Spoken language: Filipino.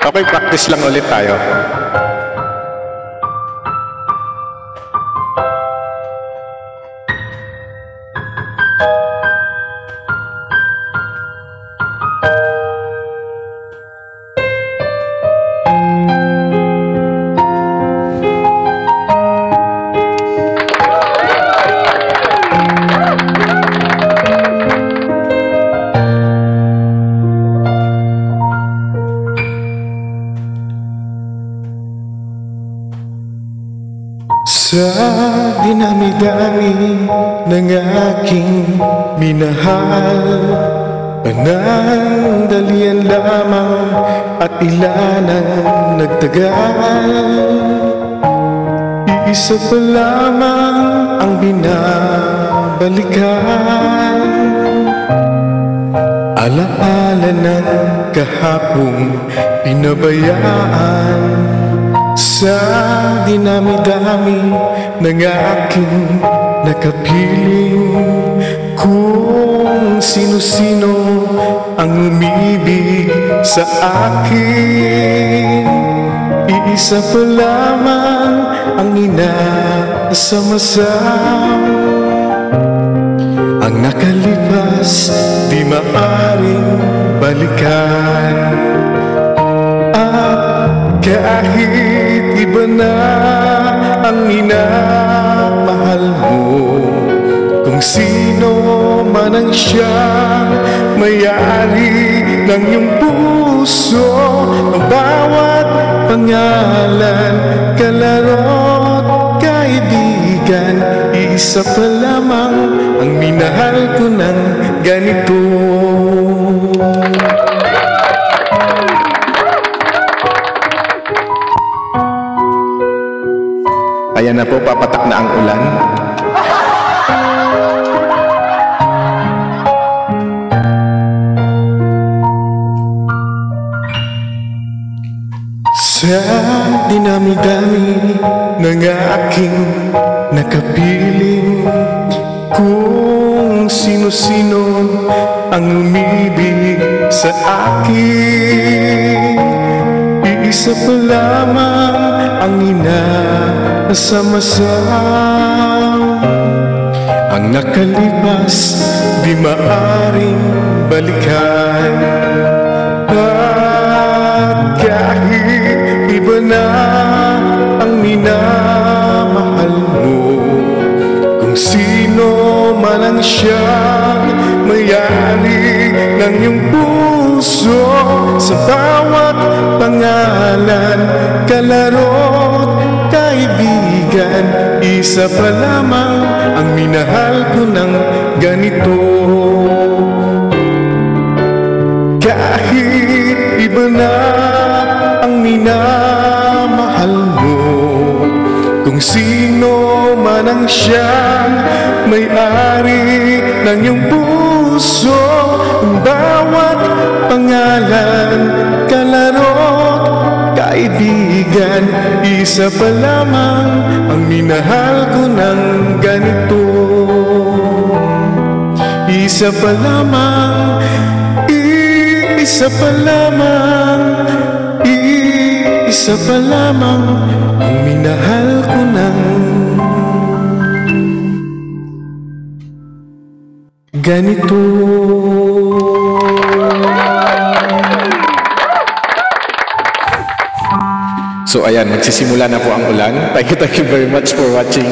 Okay, practice lang ulit tayo. Sa dinami-dami ng aking minahal, panandalian lamang at ilan ang nagtagal. Iisa pa lamang ang binabalikan, alaala ng kahapong pinabayaan. Sa dinami-dami ng aking nakapiling, kung sino-sino ang umibig sa akin, iisa pa lamang ang inaasam-asam. Ang nakalipas di maaring balikan, at kahit iba na ang minamahal mo, kung sino man ang siyang may-ari ng iyong puso, ang bawat pangalan, kalaro't kaibigan, isa pa lamang ang minahal ko ng ganito. Ayan na po, papatak na ang ulan. Sa dinami-dami ng aking nakapiling, kung sino-sino ang umibig sa akin, iisa pa lamang ang inaasam-asam. Ang nakalipas di maaring balikan, at kahit iba na ang minamahal mo, kung sino man ang siyang may-ari ng iyong puso, sa bawat pangalan, kalaro't kaibigan, isa pa lamang ang minahal ko ng ganito. Kahit iba na ang minamahal mo, kung sino man ang siyang may-ari ng iyong puso, ang bawat pangalan, kalaro't kaibigan, isa pa lamang ang minahal ko ng ganito. Isa pa lamang, isa pa lamang, isa pa lamang ang minahal ko ng ganito. So ayan, magsisimula na po ang ulan. Thank you very much for watching.